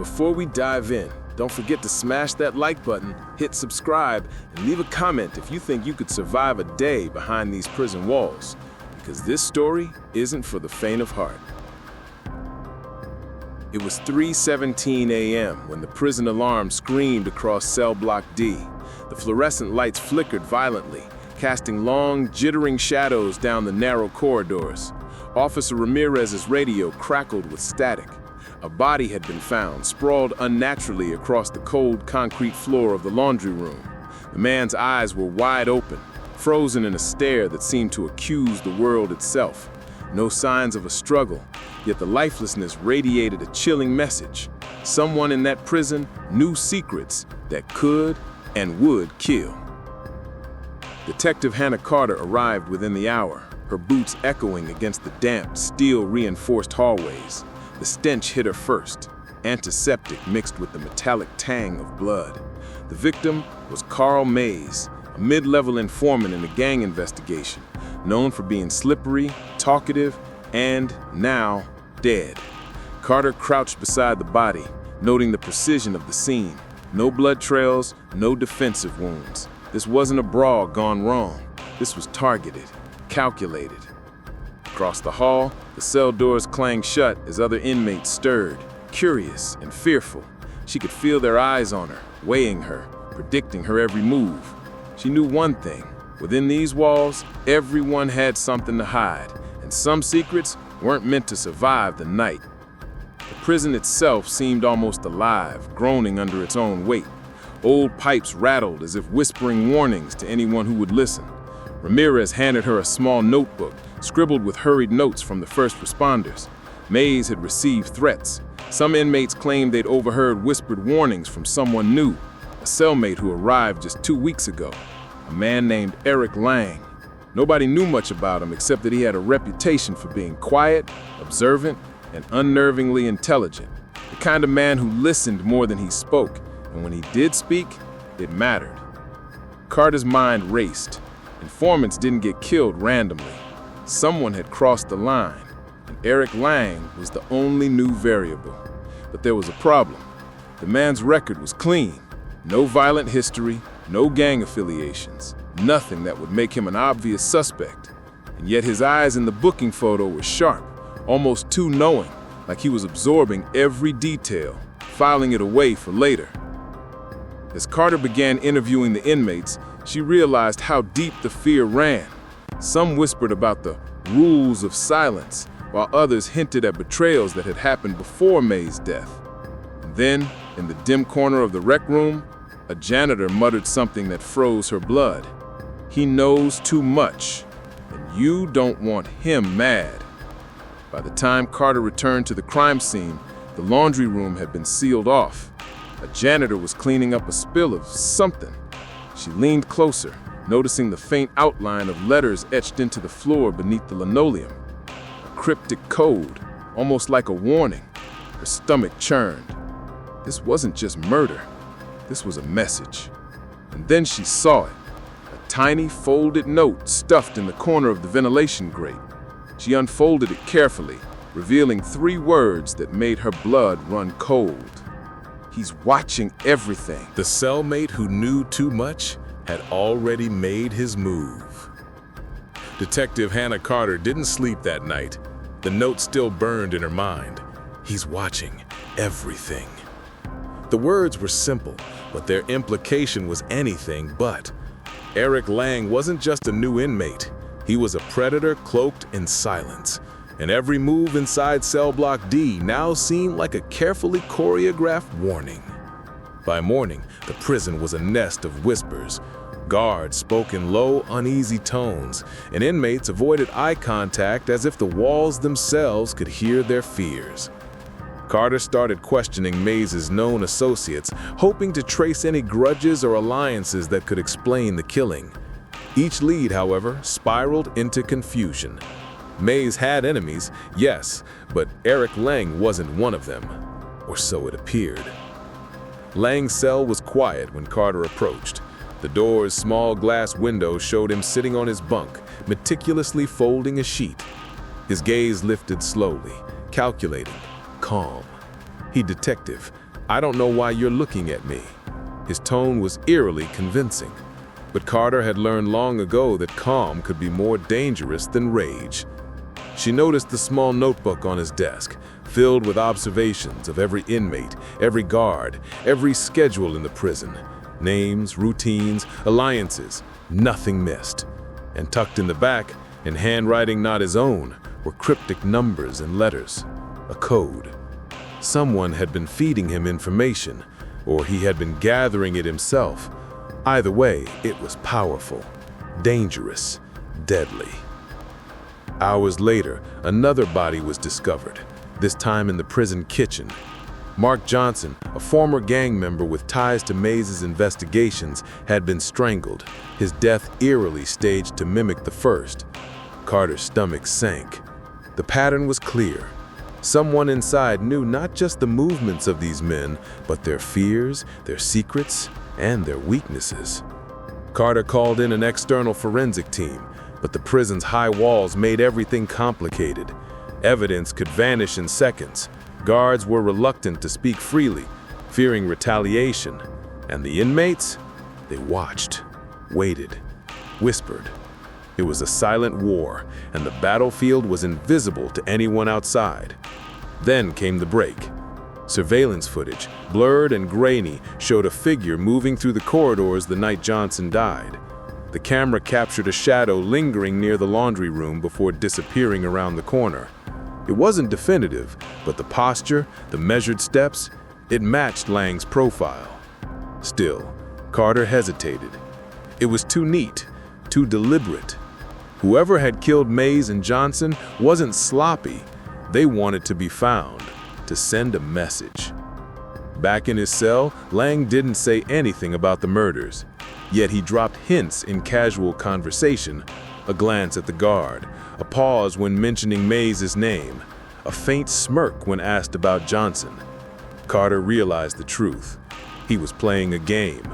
before we dive in, don't forget to smash that like button, hit subscribe, and leave a comment if you think you could survive a day behind these prison walls, because this story isn't for the faint of heart. It was 3:17 a.m. when the prison alarm screamed across cell block D. The fluorescent lights flickered violently, casting long, jittering shadows down the narrow corridors. Officer Ramirez's radio crackled with static. A body had been found, sprawled unnaturally across the cold concrete floor of the laundry room. The man's eyes were wide open, frozen in a stare that seemed to accuse the world itself. No signs of a struggle, yet the lifelessness radiated a chilling message. Someone in that prison knew secrets that could and would kill. Detective Hannah Carter arrived within the hour, her boots echoing against the damp, steel-reinforced hallways. The stench hit her first, antiseptic mixed with the metallic tang of blood. The victim was Carl Mays, a mid-level informant in a gang investigation, known for being slippery, talkative, and, now, dead. Carter crouched beside the body, noting the precision of the scene. No blood trails, no defensive wounds. This wasn't a brawl gone wrong. This was targeted, calculated. Across the hall, the cell doors clanged shut as other inmates stirred, curious and fearful. She could feel their eyes on her, weighing her, predicting her every move. She knew one thing. Within these walls, everyone had something to hide, and some secrets weren't meant to survive the night. The prison itself seemed almost alive, groaning under its own weight. Old pipes rattled as if whispering warnings to anyone who would listen. Ramirez handed her a small notebook, scribbled with hurried notes from the first responders. Mays had received threats. Some inmates claimed they'd overheard whispered warnings from someone new, a cellmate who arrived just 2 weeks ago, a man named Eric Lang. Nobody knew much about him except that he had a reputation for being quiet, observant, and unnervingly intelligent. The kind of man who listened more than he spoke, and when he did speak, it mattered. Carter's mind raced. Informants didn't get killed randomly. Someone had crossed the line, and Eric Lang was the only new variable. But there was a problem. The man's record was clean. No violent history, no gang affiliations, nothing that would make him an obvious suspect. And yet his eyes in the booking photo were sharp, almost too knowing, like he was absorbing every detail, filing it away for later. As Carter began interviewing the inmates, she realized how deep the fear ran. Some whispered about the rules of silence, while others hinted at betrayals that had happened before May's death. And then, in the dim corner of the rec room, a janitor muttered something that froze her blood. "He knows too much, and you don't want him mad." By the time Carter returned to the crime scene, the laundry room had been sealed off. A janitor was cleaning up a spill of something. She leaned closer, noticing the faint outline of letters etched into the floor beneath the linoleum. A cryptic code, almost like a warning. Her stomach churned. This wasn't just murder. This was a message. And then she saw it. A tiny folded note stuffed in the corner of the ventilation grate. She unfolded it carefully, revealing 3 words that made her blood run cold. "He's watching everything." The cellmate who knew too much had already made his move. Detective Hannah Carter didn't sleep that night. The note still burned in her mind. "He's watching everything." The words were simple, but their implication was anything but. Eric Lang wasn't just a new inmate. He was a predator cloaked in silence. And every move inside cell block D now seemed like a carefully choreographed warning. By morning, the prison was a nest of whispers. Guards spoke in low, uneasy tones, and inmates avoided eye contact as if the walls themselves could hear their fears. Carter started questioning Mays' known associates, hoping to trace any grudges or alliances that could explain the killing. Each lead, however, spiraled into confusion. Mays had enemies, yes, but Eric Lang wasn't one of them, or so it appeared. Lang's cell was quiet when Carter approached. The door's small glass window showed him sitting on his bunk, meticulously folding a sheet. His gaze lifted slowly, calculating, calm. He detective, I don't know why you're looking at me." His tone was eerily convincing. But Carter had learned long ago that calm could be more dangerous than rage. She noticed the small notebook on his desk, filled with observations of every inmate, every guard, every schedule in the prison. Names, routines, alliances, nothing missed. And tucked in the back, in handwriting not his own, were cryptic numbers and letters. A code. Someone had been feeding him information, or he had been gathering it himself. Either way, it was powerful, dangerous, deadly. Hours later, another body was discovered, this time in the prison kitchen. Mark Johnson, a former gang member with ties to Mays' investigations, had been strangled, his death eerily staged to mimic the first. Carter's stomach sank. The pattern was clear. Someone inside knew not just the movements of these men, but their fears, their secrets, and their weaknesses. Carter called in an external forensic team, but the prison's high walls made everything complicated. Evidence could vanish in seconds. Guards were reluctant to speak freely, fearing retaliation. And the inmates? They watched, waited, whispered. It was a silent war, and the battlefield was invisible to anyone outside. Then came the break. Surveillance footage, blurred and grainy, showed a figure moving through the corridors the night Johnson died. The camera captured a shadow lingering near the laundry room before disappearing around the corner. It wasn't definitive, but the posture, the measured steps, it matched Lang's profile. Still, Carter hesitated. It was too neat, too deliberate. Whoever had killed Mays and Johnson wasn't sloppy. They wanted to be found, to send a message. Back in his cell, Lang didn't say anything about the murders. Yet he dropped hints in casual conversation, a glance at the guard, a pause when mentioning Mays' name, a faint smirk when asked about Johnson. Carter realized the truth. He was playing a game,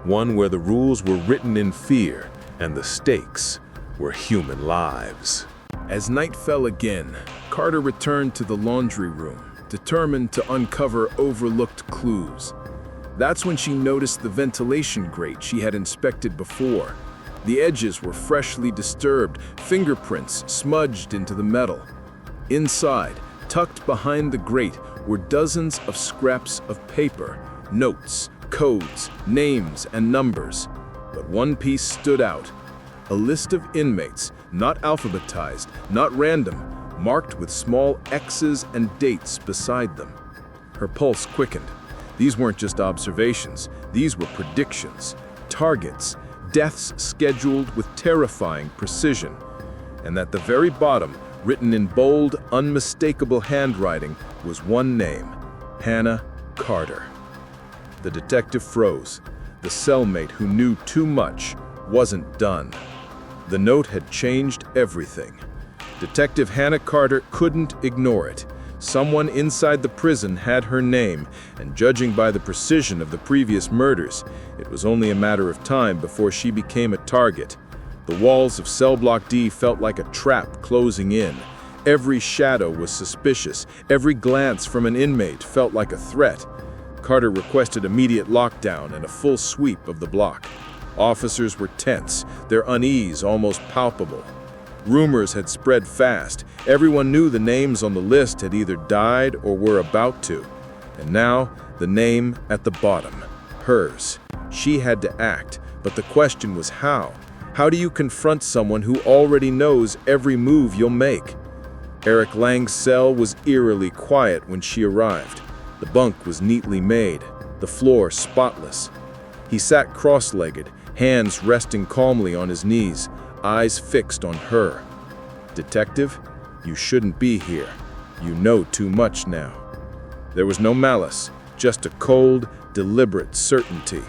one where the rules were written in fear and the stakes were human lives. As night fell again, Carter returned to the laundry room, determined to uncover overlooked clues. That's when she noticed the ventilation grate she had inspected before. The edges were freshly disturbed, fingerprints smudged into the metal. Inside, tucked behind the grate, were dozens of scraps of paper, notes, codes, names, and numbers. But one piece stood out. A list of inmates, not alphabetized, not random, marked with small X's and dates beside them. Her pulse quickened. These weren't just observations, these were predictions, targets, deaths scheduled with terrifying precision. And at the very bottom, written in bold, unmistakable handwriting, was one name: Hannah Carter. The detective froze. The cellmate who knew too much wasn't done. The note had changed everything. Detective Hannah Carter couldn't ignore it. Someone inside the prison had her name, and judging by the precision of the previous murders, it was only a matter of time before she became a target. The walls of Cell Block D felt like a trap closing in. Every shadow was suspicious. Every glance from an inmate felt like a threat. Carter requested immediate lockdown and a full sweep of the block. Officers were tense, their unease almost palpable. Rumors had spread fast. Everyone knew the names on the list had either died or were about to. And now, the name at the bottom. Hers. She had to act, but the question was how? How do you confront someone who already knows every move you'll make? Eric Lang's cell was eerily quiet when she arrived. The bunk was neatly made, the floor spotless. He sat cross-legged, hands resting calmly on his knees, eyes fixed on her. "Detective, you shouldn't be here. You know too much now." There was no malice, just a cold, deliberate certainty.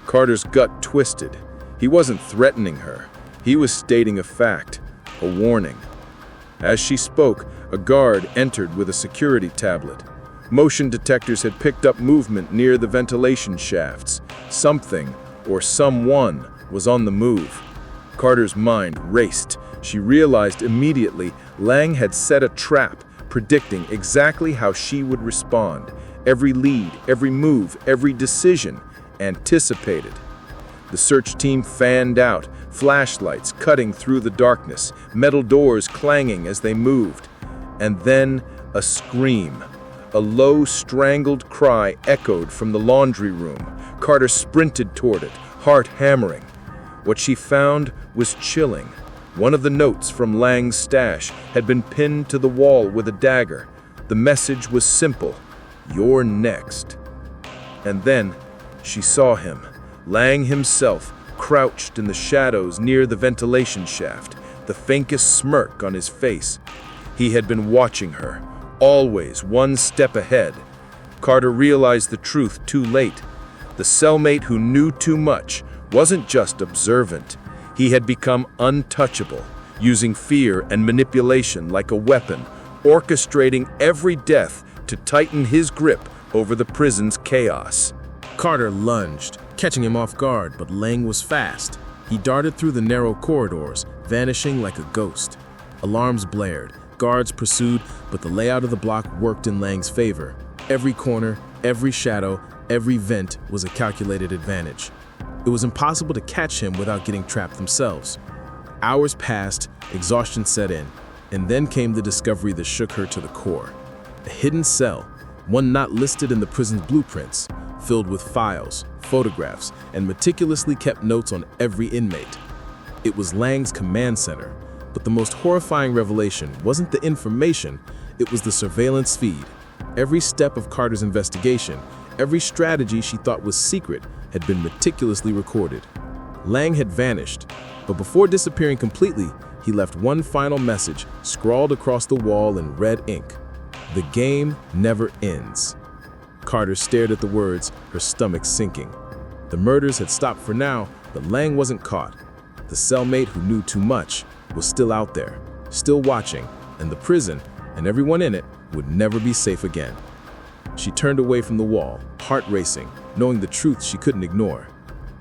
Carter's gut twisted. He wasn't threatening her. He was stating a fact, a warning. As she spoke, a guard entered with a security tablet. Motion detectors had picked up movement near the ventilation shafts. Something, or someone, was on the move. Carter's mind raced. She realized immediately Lang had set a trap, predicting exactly how she would respond. Every lead, every move, every decision anticipated. The search team fanned out, flashlights cutting through the darkness, metal doors clanging as they moved. And then a scream. A low, strangled cry echoed from the laundry room. Carter sprinted toward it, heart hammering. What she found was chilling. One of the notes from Lang's stash had been pinned to the wall with a dagger. The message was simple: "You're next." And then she saw him, Lang himself, crouched in the shadows near the ventilation shaft, the faintest smirk on his face. He had been watching her, always one step ahead. Carter realized the truth too late. The cellmate who knew too much wasn't just observant. He had become untouchable, using fear and manipulation like a weapon, orchestrating every death to tighten his grip over the prison's chaos. Carter lunged, catching him off guard, but Lang was fast. He darted through the narrow corridors, vanishing like a ghost. Alarms blared, guards pursued, but the layout of the block worked in Lang's favor. Every corner, every shadow, every vent was a calculated advantage. It was impossible to catch him without getting trapped themselves. Hours passed, exhaustion set in, and then came the discovery that shook her to the core. A hidden cell, one not listed in the prison's blueprints, filled with files, photographs, and meticulously kept notes on every inmate. It was Lang's command center, but the most horrifying revelation wasn't the information, it was the surveillance feed. Every step of Carter's investigation, every strategy she thought was secret, had been meticulously recorded. Lang had vanished, but before disappearing completely, he left one final message scrawled across the wall in red ink: "The game never ends." Carter stared at the words, her stomach sinking. The murders had stopped for now, but Lang wasn't caught. The cellmate who knew too much was still out there, still watching, and the prison, and everyone in it, would never be safe again. She turned away from the wall, heart racing, knowing the truth she couldn't ignore.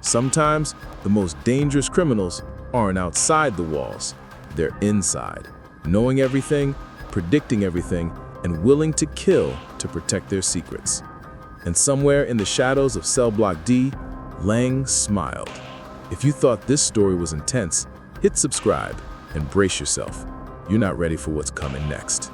Sometimes, the most dangerous criminals aren't outside the walls, they're inside, knowing everything, predicting everything, and willing to kill to protect their secrets. And somewhere in the shadows of Cell Block D, Lang smiled. If you thought this story was intense, hit subscribe and brace yourself. You're not ready for what's coming next.